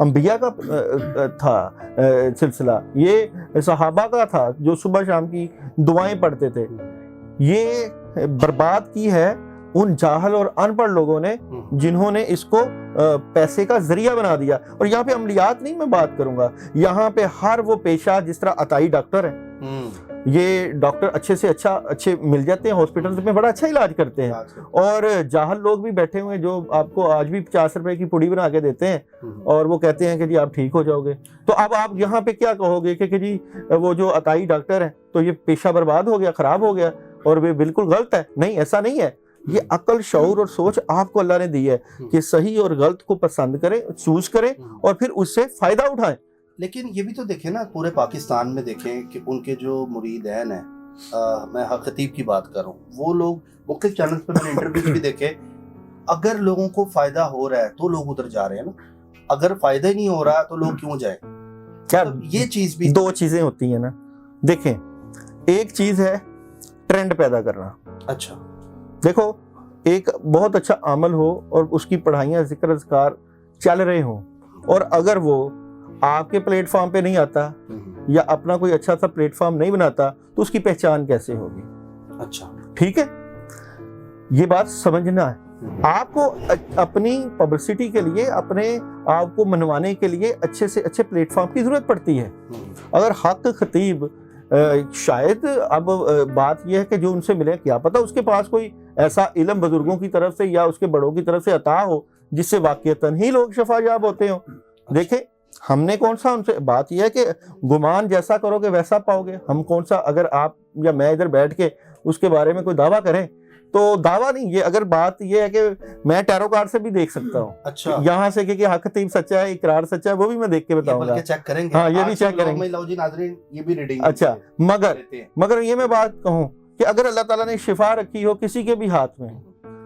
انبیاء کا تھا سلسلہ، یہ صحابہ کا تھا جو صبح شام کی دعائیں پڑھتے تھے. یہ برباد کی ہے ان جاہل اور ان پڑھ لوگوں نے جنہوں نے اس کو پیسے کا ذریعہ بنا دیا. اور یہاں پہ عملیات نہیں میں بات کروں گا، یہاں پہ ہر وہ پیشہ جس طرح عطائی ڈاکٹر ہے، یہ ڈاکٹر اچھے سے اچھے مل جاتے ہیں ہاسپٹل میں، بڑا اچھا علاج کرتے ہیں. اور جاہل لوگ بھی بیٹھے ہوئے ہیں جو آپ کو آج بھی 50 روپے کی پوڑی بنا کے دیتے ہیں اور وہ کہتے ہیں کہ جی آپ ٹھیک ہو جاؤ گے. تو اب آپ یہاں پہ کیا کہو گے کہ جی وہ جو عطائی ڈاکٹر ہے تو یہ پیشہ برباد ہو گیا، خراب ہو گیا اور یہ بالکل غلط ہے؟ نہیں، ایسا نہیں ہے. یہ عقل، شعور اور سوچ آپ کو اللہ نے دی ہے کہ صحیح اور غلط کو پسند کریں، چوز کریں اور پھر اس سے فائدہ اٹھائیں. لیکن یہ بھی تو دیکھیں نا، پورے پاکستان میں دیکھیں کہ ان کے جو مریدین ہیں، میں حق خطیب کی بات کر رہا ہوں، وہ لوگ مختلف چینلز پہ میں نے انٹرویوز بھی دیکھے، اگر لوگوں کو فائدہ ہو رہا ہے تو لوگ ادھر جا رہے ہیں نا، اگر فائدہ ہی نہیں ہو رہا تو لوگ کیوں جائیں؟ کیا یہ چیز بھی دو چیزیں ہوتی ہیں نا. دیکھیں، ایک چیز ہے ٹرینڈ پیدا کرنا. اچھا، دیکھو ایک بہت اچھا عمل ہو اور اس کی پڑھائیاں، ذکر اذکار چل رہے ہوں، اور اگر وہ آپ کے پلیٹ فارم پہ نہیں آتا یا اپنا کوئی اچھا سا پلیٹ فارم نہیں بناتا تو اس کی پہچان کیسے ہوگی؟ اچھا، ٹھیک ہے، یہ بات سمجھنا ہے. آپ کو اپنی پبلسٹی کے لیے، اپنے آپ کو منوانے کے لیے اچھے سے اچھے پلیٹ فارم کی ضرورت پڑتی ہے. اگر حق خطیب شاید اب بات یہ ہے کہ جو ان سے ملے، کیا پتہ اس کے پاس کوئی ایسا علم بزرگوں کی طرف سے یا اس کے بڑوں کی طرف سے عطا ہو جس سے واقعتاً ہی لوگ شفا یاب ہوتے ہوں. دیکھیں ہم نے کون سا ان سے، بات یہ ہے کہ گمان جیسا کرو گے ویسا پاؤ گے. ہم کون سا، اگر آپ یا میں ادھر بیٹھ کے اس کے بارے میں کوئی دعویٰ کریں تو دعویٰ نہیں، یہ اگر بات یہ ہے کہ میں ٹیرو کارڈ سے بھی دیکھ سکتا ہوں. اچھا، یہاں سے کہ حق خطیب سچا ہے، اقرار سچا ہے، وہ بھی میں دیکھ کے بتاؤں گا. چیک کریں گے، ہاں یہ بھی چیک کریں گے. لو جی ناظرین، یہ بھی ریڈنگ. اچھا، مگر یہ میں بات کہوں کہ اگر اللہ تعالیٰ نے شفا رکھی ہو کسی کے بھی ہاتھ میں،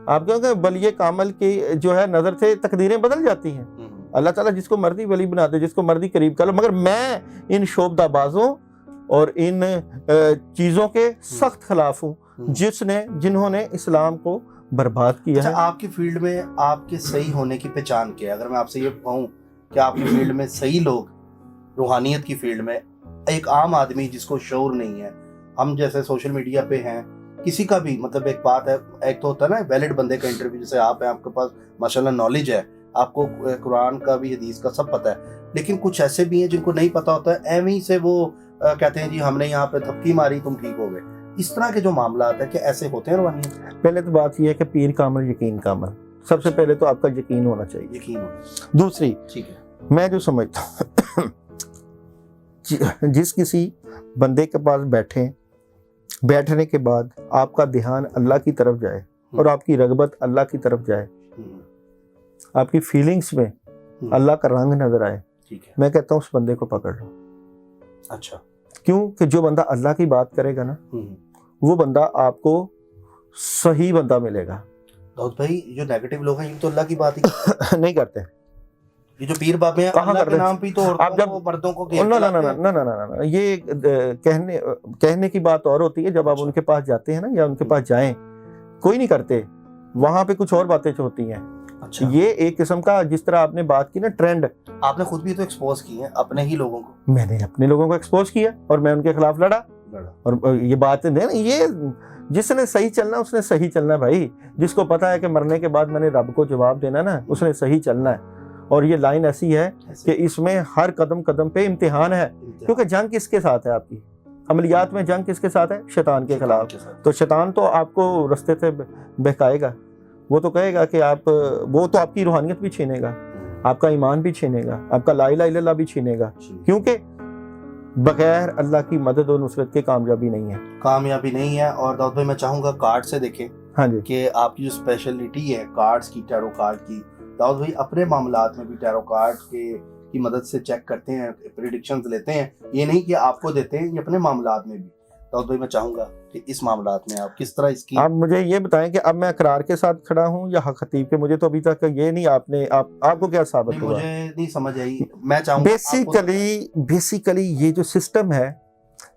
آپ کہو کہ ولی کامل کی جو ہے نظر سے تقدیریں بدل جاتی ہیں. اللہ تعالیٰ جس کو مرضی ولی بنا دے، جس کو مرضی قریب کر لو. مگر میں ان شعبدہ بازوں اور ان چیزوں کے سخت خلاف ہوں جنہوں نے اسلام کو برباد کیا ہے. آپ کی فیلڈ میں آپ کے صحیح ہونے کی پہچان کیا ہے؟ اگر میں آپ سے یہ کہوں کہ آپ کی فیلڈ میں صحیح لوگ، روحانیت کی فیلڈ میں، ایک عام آدمی جس کو شعور نہیں ہے، ہم جیسے سوشل میڈیا پہ ہیں، کسی کا بھی مطلب ایک بات ہے، ایک تو ہوتا ہے نا ویلڈ بندے کا انٹرویو، جیسے آپ ہیں، آپ کے پاس ماشاءاللہ نالج ہے، آپ کو قرآن کا بھی حدیث کا سب پتہ ہے، لیکن کچھ ایسے بھی ہیں جن کو نہیں پتہ ہوتا ہے، ایویں سے وہ کہتے ہیں جی ہم نے یہاں پہ تھپکی ماری تم ٹھیک ہو گئے. اس طرح کے جو معاملات ہیں کہ ایسے ہوتے ہیں روحانیت؟ پہلے تو بات یہ ہے کہ پیر کامل یقین کامل، سب سے پہلے تو آپ کا یقین ہونا چاہیے. یقین ہونا. دوسری، ٹھیک ہے، میں جو سمجھتا ہوں جس کسی بندے کے پاس بیٹھنے کے بعد آپ کا دھیان اللہ کی طرف جائے اور آپ کی رغبت اللہ کی طرف جائے، آپ کی فیلنگز میں اللہ کا رنگ نظر آئے، میں کہتا ہوں اس بندے کو پکڑ لو. اچھا، کیوں کہ جو بندہ اللہ کی بات کرے گا نا، وہ بندہ آپ کو صحیح بندہ ملے گا. داؤد بھائی، جو نیگیٹو لوگ ہیں یہ تو اللہ کی بات ہی نہیں کرتے. یہ جو پیر بابے ہیں اللہ کے نام پہ تو عورتوں کو مردوں کو نہ یہ کہنے کی بات اور ہوتی ہے. جب آپ ان کے پاس جاتے ہیں نا یا ان کے پاس جائیں، کوئی نہیں کرتے، وہاں پہ کچھ اور باتیں ہوتی ہیں. اچھا، یہ ایک قسم کا، جس طرح آپ نے بات کی نا ٹرینڈ، آپ نے خود بھی تو ایکسپوز کی ہیں اپنے ہی لوگوں کو. میں نے اپنے لوگوں کو ایکسپوز کیا اور میں ان کے خلاف لڑا. اور یہ بات یہ جس نے صحیح چلنا اس نے صحیح چلنا بھائی. جس کو پتا ہے کہ مرنے کے بعد میں نے رب کو جواب دینا نا، اس نے صحیح چلنا ہے. اور یہ لائن ایسی ہے کہ اس میں ہر قدم قدم پہ امتحان ہے، کیونکہ جنگ کس کے ساتھ ہے؟ آپ کی عملیات میں جنگ کس کے ساتھ ہے؟ شیطان کے خلاف. تو شیطان تو آپ کو رستے سے بہکائے گا، وہ تو کہے گا کہ وہ تو آپ کی روحانیت بھی چھینے گا، آپ کا ایمان بھی چھینے گا، آپ کا لا الہ الا اللہ بھی چھینے گا. کیونکہ بغیر اللہ کی مدد و نصرت کے کامیابی نہیں ہے. اور داؤد بھائی میں چاہوں گا کارڈ سے دیکھیں. ہاں جی، کہ آپ کی جو اسپیشلٹی ہے کارڈز کی، ٹیرو کارڈ کی، داؤد بھائی اپنے معاملات میں بھی ٹیرو کارڈ کی مدد سے چیک کرتے ہیں، پریڈکشنز لیتے ہیں. یہ نہیں کہ آپ کو دیتے ہیں، یہ اپنے معاملات میں بھی. داؤد بھائی میں چاہوں گا کہ اس معاملات میں آپ کس طرح اس کی، آپ مجھے یہ بتائیں کہ اب میں اقرار کے ساتھ کھڑا ہوں یا حق خطیب کے؟ مجھے تو ابھی تک یہ نہیں، آپ کو کیا ثابت ہوا؟ مجھے نہیں سمجھ آئی. میں چاہوں گا بیسیکلی یہ جو سسٹم ہے،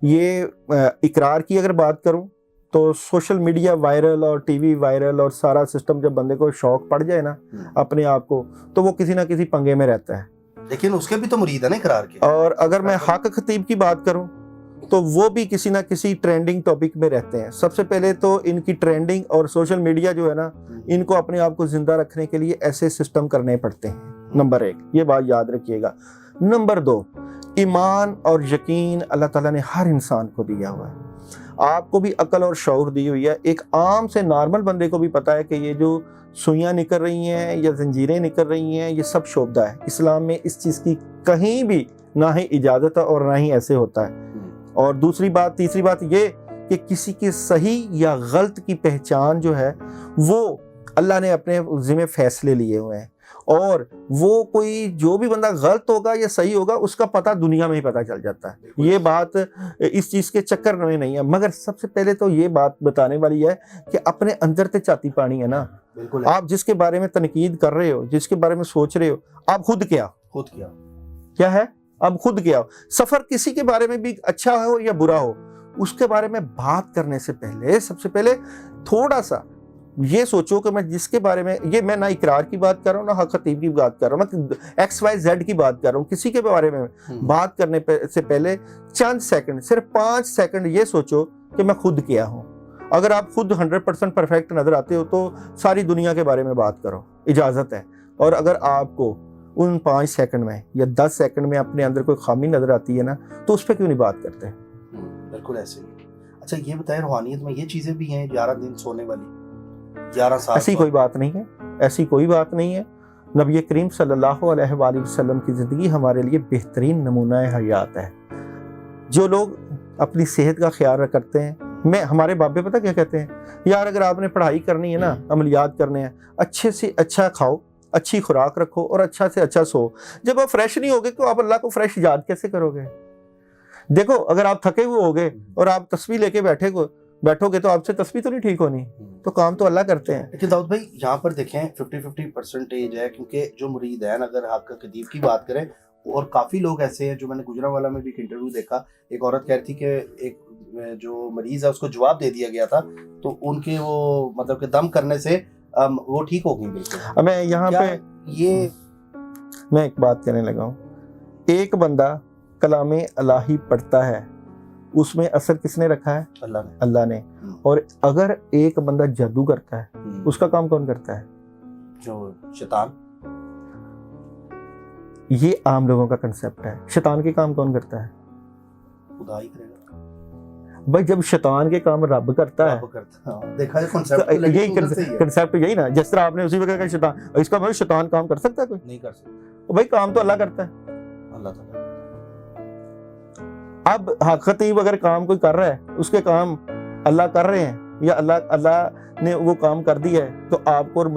یہ اقرار کی اگر بات کروں تو سوشل میڈیا وائرل اور ٹی وی وائرل اور سارا سسٹم، جب بندے کو شوق پڑ جائے نا اپنے آپ کو، تو وہ کسی نہ کسی پنگے میں رہتا ہے. لیکن اس کے بھی تو مرید ہے نا اقرار کے. اور اگر میں حق خطیب کی بات کروں تو وہ بھی کسی نہ کسی ٹرینڈنگ ٹاپک میں رہتے ہیں. سب سے پہلے تو ان کی ٹرینڈنگ اور سوشل میڈیا جو ہے نا, ان کو اپنے آپ کو زندہ رکھنے کے لیے ایسے سسٹم کرنے پڑتے ہیں. نمبر 1 یہ بات یاد رکھیے گا. نمبر 2 ایمان اور یقین اللہ تعالیٰ نے ہر انسان کو دیا ہوا ہے. آپ کو بھی عقل اور شعور دی ہوئی ہے. ایک عام سے نارمل بندے کو بھی پتا ہے کہ یہ جو سوئیاں نکل رہی ہیں یا زنجیریں نکل رہی ہیں, یہ سب شعبدہ ہے. اسلام میں اس چیز کی کہیں بھی نہ ہی اجازت ہے اور نہ ہی ایسے ہوتا ہے. اور تیسری بات یہ کہ کسی کے صحیح یا غلط کی پہچان جو ہے وہ اللہ نے اپنے ذمہ فیصلے لیے ہوئے ہیں, اور وہ کوئی جو بھی بندہ غلط ہوگا یا صحیح ہوگا اس کا پتہ دنیا میں ہی پتہ چل جاتا ہے. یہ بات اس چیز کے چکر میں نہیں ہے. مگر سب سے پہلے تو یہ بات بتانے والی ہے کہ اپنے اندر تے چاتی پانی ہے نا. آپ جس کے بارے میں تنقید کر رہے ہو, جس کے بارے میں سوچ رہے ہو, آپ خود کیا ہے, آپ خود کیا ہو. سفر کسی کے بارے میں بھی اچھا ہو یا برا ہو, اس کے بارے میں بات کرنے سے پہلے سب سے پہلے تھوڑا سا یہ سوچو کہ میں جس کے بارے میں, یہ میں نہ اقرار کی بات کر رہا ہوں نہ حق خطیب کی بات کر رہا ہوں, میں XYZ کی بات کر رہا ہوں. کسی کے بارے میں بات کرنے سے پہلے چند سیکنڈ, صرف 5 سیکنڈ یہ سوچو کہ میں خود کیا ہوں. اگر آپ خود 100% پرفیکٹ نظر آتے ہو تو ساری دنیا کے بارے میں بات کرو, اجازت ہے. اور اگر آپ کو ان 5 سیکنڈ میں یا 10 سیکنڈ میں اپنے اندر کوئی خامی نظر آتی ہے نا, تو اس پہ کیوں نہیں بات کرتے؟ بالکل ایسے ہی. اچھا یہ بتائیں, روحانیت میں یہ چیزیں بھی ہیں 11 دن سونے والی, 11 سال؟ ایسی کوئی بات نہیں ہے. نبی کریم صلی اللہ علیہ وآلہ وسلم کی زندگی ہمارے لیے بہترین نمونہ حیات ہے. جو لوگ اپنی صحت کا خیال کرتے ہیں, ہمارے بابے پتہ کیا کہتے ہیں, یار اگر آپ نے پڑھائی کرنی ہے نا, عملیات کرنے ہیں, اچھے سے اچھا کھاؤ, اچھی خوراک رکھو اور اچھا سے اچھا سو. جب آپ فریش نہیں ہوگے تو آپ اللہ کو فریش یاد کیسے کرو گے؟ دیکھو اگر آپ تھکے ہوئے ہوگے اور آپ تسبیح لے کے بیٹھو گے تو آپ سے تسبیح تو نہیں ٹھیک ہونی. تو کام تو اللہ کرتے ہیں. لیکن داؤد بھائی یہاں پر دیکھیں 50% ہے, کیونکہ جو مرید ہیں اگر حق خطیب کی بات کریں, اور کافی لوگ ایسے ہیں جو میں نے گجرانوالہ میں بھی ایک انٹرویو دیکھا, ایک عورت کہہ رہی تھی کہ ایک جو مریض ہے اس کو جواب دے دیا گیا تھا تو ان کے وہ مطلب کہ دم کرنے سے وہ ٹھیک ہو گئی. بالکل. میں یہاں پہ میں ایک بات کہنے لگا ہوں, ایک بندہ کلام الہی پڑھتا ہے, اس میں اثر کس نے رکھا ہے؟ اللہ نے. اور اگر ایک بندہ جادو کرتا ہے, اس کا کام کون کرتا ہے؟ جو شیطان. یہ عام لوگوں کا کنسیپٹ ہے. شیطان کے کام کون کرتا ہے؟ خدا ہی کرے گا. بھائی جب شیطان کے کام رب کرتا ہے, دیکھا یہی کنسیپٹ یہی نا. جس طرح آپ نے اسی وقت شیطان, اس کا مطلب شیطان کام کر سکتا ہے؟ کوئی نہیں کر سکتا. بھائی کام تو اللہ کرتا ہے, اللہ تعالیٰ. اب حق خطیب اگر کام کوئی کر رہا ہے, اس کے کام اللہ کر رہے ہیں یا اللہ نے وہ کام کر دیا ہے, تو آپ کو اور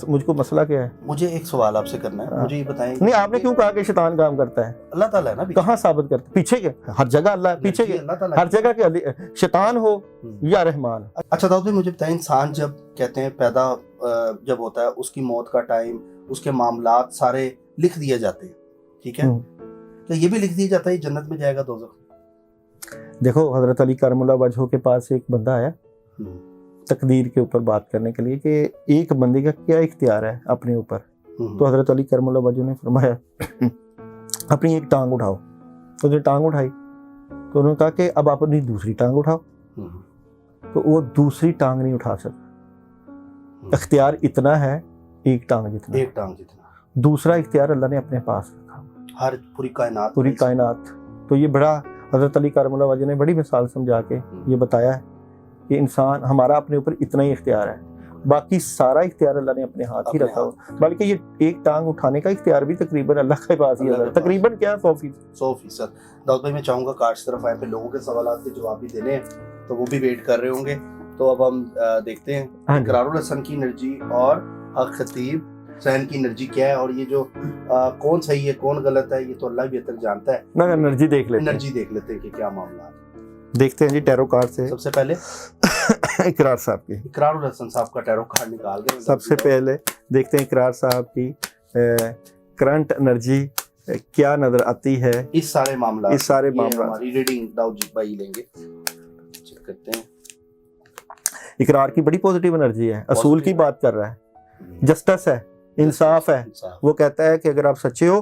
مجھ کو مسئلہ کیا ہے؟ مجھے ایک سوال آپ سے کرنا ہے, مجھے یہ بتائیں. نہیں, آپ نے کیوں کہا کہ شیطان کام کرتا ہے؟ اللہ تعالیٰ ہے نا. کہاں ثابت کرتا ہے؟ پیچھے کے ہر جگہ اللہ ہے, پیچھے کے ہر جگہ کے شیطان ہو یا رحمان. اچھا داؤد بھائی مجھے بتائیں, انسان جب کہتے ہیں پیدا جب ہوتا ہے, اس کی موت کا ٹائم, اس کے معاملات سارے لکھ دیے جاتے ہیں, ٹھیک ہے, تو یہ بھی لکھ دیا جاتا ہے جنت میں جائے گا دوزخ؟ دیکھو حضرت علی کرم اللہ وجہہ کے پاس ایک بندہ آیا تقدیر کے اوپر بات کرنے کے لیے کہ ایک بندے کا کیا اختیار ہے اپنے اوپر. تو حضرت علی کرم اللہ وجہہ نے فرمایا اپنی ایک ٹانگ اٹھاؤ. تو نے ٹانگ اٹھائی تو انہوں نے کہا کہ اب آپ اپنی دوسری ٹانگ اٹھاؤ. تو وہ دوسری ٹانگ نہیں اٹھا سکتا. اختیار اتنا ہے ایک ٹانگ جتنا. دوسرا اختیار اللہ نے اپنے پاس رکھا, ہر پوری کائنات. تو یہ بڑا حضرت علی کرم اللہ وجہ نے بڑی مثال سمجھا کے یہ بتایا ہے کہ انسان ہمارا اپنے اوپر اتنا ہی اختیار ہے, باقی سارا اختیار اللہ نے اپنے ہاتھ ہی رکھا ہو. بلکہ یہ ایک ٹانگ اٹھانے کا اختیار بھی تقریباً اللہ کے پاس ہی ہے, تقریباً کیا 100%. داؤد بھائی میں چاہوں گا کارڈ طرف آئے, پہ لوگوں کے سوالات کے جواب بھی دینے ہیں تو وہ بھی ویٹ کر رہے ہوں گے. تو اب ہم دیکھتے ہیں اقرار الحسن کی انرجی اور حق خطیب سہن کی انرجی کیا ہے, اور یہ جو کون صحیح ہے کون غلط ہے یہ تو اللہ بہتر جانتا ہے. میں انرجی دیکھ لیتے ہیں کہ کیا معاملہ ہے. دیکھتے ہیں جی ٹیرو کارڈ سے. سب سے پہلے اقرار صاحب کی, اقرار الحسن صاحب کا ٹیرو کارڈ نکال دیں. سب سے پہلے دیکھتے ہیں اقرار صاحب کی کرنٹ انرجی کیا نظر آتی ہے اس سارے معاملات. ہماری ریڈنگ داؤد جی بھائی لیں گے, چیک کرتے ہیں. اقرار کی بڑی پوزیٹیو انرجی ہے, اصول کی بات کر رہا ہے, جسٹس ہے, انصاف ہے. وہ کہتا ہے کہ اگر آپ سچے ہو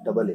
AA।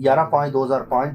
11/5/2005,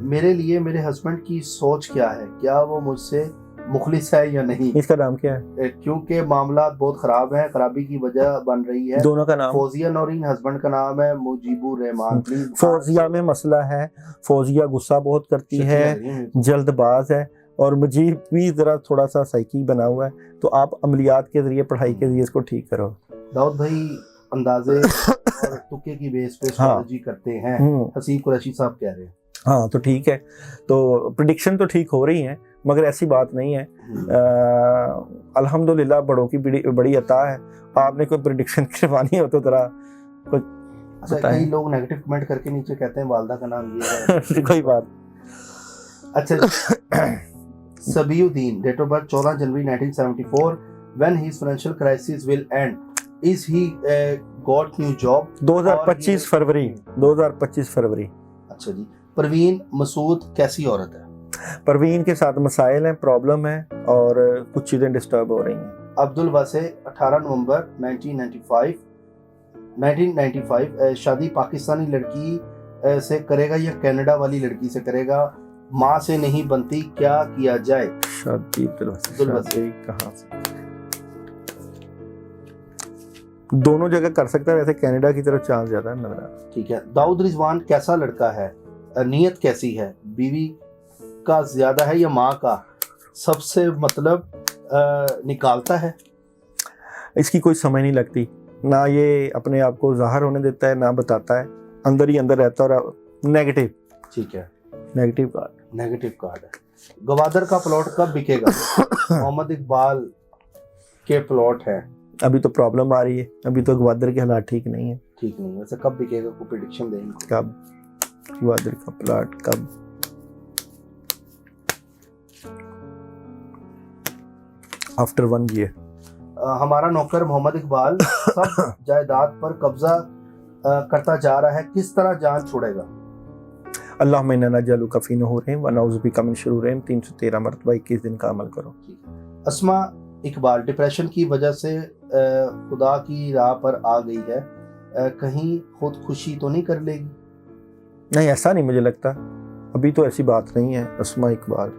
میرے لیے میرے ہسبینڈ کی سوچ کیا ہے, کیا وہ مجھ سے مخلص ہے یا نہیں؟ اس کا نام کیا ہے؟ کیونکہ معاملات بہت خراب ہیں, خرابی کی وجہ بن رہی ہے. دونوں کا نام؟ فوزیہ نورین, ہسبینڈ کا نام ہے مجیب الرحمان. فوزیہ میں مسئلہ ہے, فوزیہ غصہ بہت کرتی ہے, جلد باز ہے, اور مجیب بھی ذرا تھوڑا سا سائیکی بنا ہوا ہے, تو آپ عملیات کے ذریعے, پڑھائی کے ذریعے اس کو ٹھیک کرو. داؤد بھائی اندازے اور تکے کی بیس پہ اسٹریٹجی کرتے ہیں, حسیب قریشی صاحب کہہ رہے ہیں. ہاں تو ٹھیک ہے, تو پریڈکشن تو ٹھیک ہو رہی ہیں, مگر ایسی بات نہیں ہے. الحمدللہ بڑوں کی بڑی عطا ہے. آپ نے کوئی پریڈکشن کروانی ہو تو ذرا کچھ. اچھا, کئی لوگ نیگیٹو کمنٹ کر کے نیچے کہتے ہیں والدہ کا نام یہ ہے. کوئی بات. اچھا, Sabiuddin, date of birth 14 January 1974. when his financial crisis will end, is he got new job? 2025 فروری. 2025 فروری. اچھا جی. پروین مسعود کیسی عورت ہے؟ پروین کے ساتھ مسائل ہیں, پرابلم ہے, اور کچھ چیزیں ڈسٹرب ہو رہی ہیں. عبد الواسع, 18 نومبر 1995. شادی پاکستانی لڑکی سے کرے گا یا کینیڈا والی لڑکی سے کرے گا؟ ماں سے نہیں بنتی, کیا کیا جائے؟ شادی کہاں سے؟ دونوں جگہ کر سکتا ہے, ویسے کینیڈا کی طرف چانس زیادہ ہے لگ رہا ہے. ٹھیک ہے. داؤد رضوان, کیسا لڑکا ہے, نیت کیسی ہے, بیوی کا زیادہ ہے یا ماں کا, سب سے مطلب نکالتا ہے؟ اس کی کوئی سمجھ نہیں لگتی, نہ یہ اپنے آپ کو ظاہر ہونے دیتا ہے, نہ بتاتا ہے, اندر ہی اندر رہتا ہے, اور نیگیٹو. ٹھیک ہے, نیگیٹو کارڈ. نیگیٹو کارڈ ہے. گوادر کا پلاٹ کب بکے گا؟ محمد اقبال کے پلاٹ ہے. ابھی تو پرابلم آ رہی ہے, ابھی تو گوادر کے حالات ٹھیک نہیں ہیں. ٹھیک نہیں, ویسے کب بکے گا, کوئی پریڈکشن دیں گے کب گوادر کا پلاٹ کب؟ After 1 year. ہمارا نوکر محمد اقبال سب جائیداد پر قبضہ کرتا جا رہا ہے, کس طرح جان چھوڑے گا؟ اللہم انا نجعلک فی نحورہم ونعوذ بک من شرورہم. 313 مرتبہ 21 دن کا عمل کرو. اسما اقبال, ڈپریشن کی وجہ سے خدا کی راہ پر آ گئی ہے, کہیں خودکشی تو نہیں کر لے گی؟ نہیں, ایسا نہیں مجھے لگتا, ابھی تو ایسی بات نہیں ہے. اسما اقبال,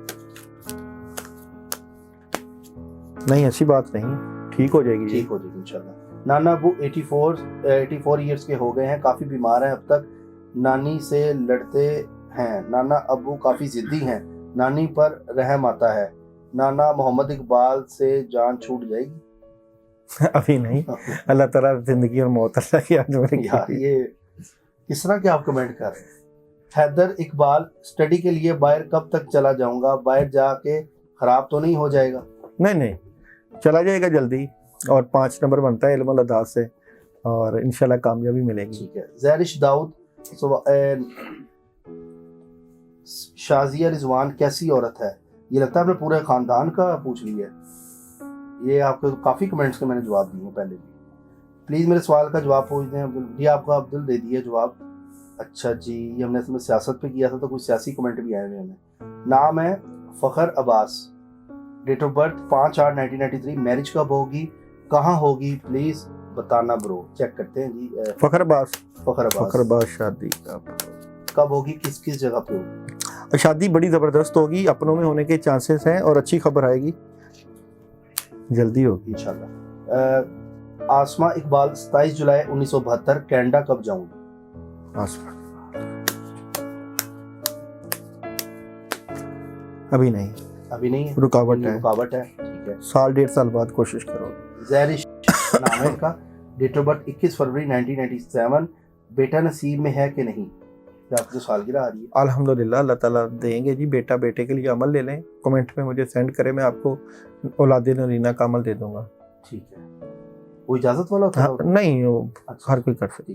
نہیں ایسی بات نہیں, ٹھیک ہو جائے گی. ٹھیک ہو جائے گی انشاءاللہ. نانا ابو 84 ایئرس کے ہو گئے ہیں, کافی بیمار ہیں, اب تک نانی سے لڑتے ہیں. نانا ابو کافی ضدی ہیں, نانی پر رحم آتا ہے. نانا محمد اقبال سے جان چھوٹ جائے گی؟ ابھی نہیں, اللہ تعالیٰ زندگی اور موت اللہ کی ہاتھ میں. یار یہ کس طرح کے آپ کمنٹ کر رہے ہیں؟ حیدر اقبال, اسٹڈی کے لیے باہر کب تک چلا جاؤں گا, باہر جا کے خراب تو نہیں ہو جائے گا؟ نہیں, چلا جائے گا جلدی, اور 5 نمبر بنتا ہے علم اللہ سے, اور انشاءاللہ کامیابی ملے گی. ٹھیک ہے. زہرش داؤد, شازیہ رضوان کیسی عورت ہے؟ یہ لگتا ہے آپ نے پورے خاندان کا پوچھ لیا ہے. یہ آپ کو کافی کمنٹس کے میں نے جواب دیے ہیں پہلے بھی. پلیز میرے سوال کا جواب پوچھ دیں. عبدل جی, آپ کا عبدل دے دیے جواب. اچھا جی, یہ ہم نے اس میں سیاست پہ کیا تھا تو کچھ سیاسی کمنٹ بھی آئے ہوئے ہمیں. نام ہے فخر عباس, ڈیٹ آف برتھ 5/8/1993. میرج کب ہوگی, کہاں ہوگی, پلیز بتانا برو. چیک کرتے ہیں جی. فخر عباس شادی کب ہوگی, کس جگہ پہ ہوگی؟ شادی بڑی زبردست ہوگی, اپنوں میں ہونے کے چانسز ہیں, اور اچھی خبر آئے گی, جلدی ہوگی انشاءاللہ. آسما اقبال, 27 جولائی 1972. کینیڈا کب جاؤں گی؟ آسما ابھی نہیں ہے, رکاوٹ ہے. ٹھیک ہے, 1.5 سال بعد کوشش کرو. زہرش نام ہے کا, ڈیٹ آف برتھ 21 فروری 1997. بیٹا نصیب میں ہے کہ نہیں؟ آپ جو سالگرہ آ رہی ہے. الحمدللہ, اللہ تعالیٰ دیں گے جی. بیٹا بیٹے کے لیے عمل لے لیں, کمنٹ میں مجھے سینڈ کریں, میں آپ کو اولاد نرینہ کا عمل دے دوں گا. ٹھیک ہے. وہ اجازت والا ہوتا ہے؟ نہیں, وہ ہر کوئی کر سکتی.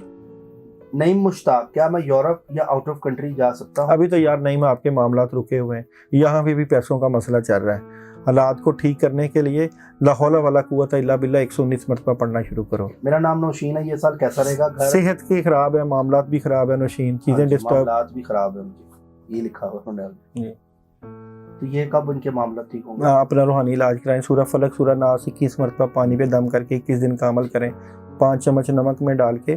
نعیم مشتاق, کیا میں یورپ یا آؤٹ آف کنٹری جا سکتا ہوں؟ ابھی تو یار نعیم, آپ کے معاملات رکے ہوئے ہیں, یہاں پہ بھی پیسوں کا مسئلہ چل رہا ہے. حالات کو ٹھیک کرنے کے لیے لا حول ولا قوت الا باللہ 119 مرتبہ پڑھنا شروع کرو. میرا نام نوشین ہے, یہ سال کیسا رہے گا؟ صحت کی خراب ہے, معاملات بھی خراب ہے نوشین, چیزیں ڈسٹرب, معاملات بھی خراب ہے ان کے, یہ لکھا ہوا ہے. تو یہ کب ان کے معاملات ٹھیک ہوں گے؟ اپنا روحانی علاج کرائیں. سورہ فلق سورہ ناس 21 مرتبہ پانی پہ دم کر کے 21 دن کا عمل کریں. 5 چمچ نمک میں ڈال کے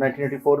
1984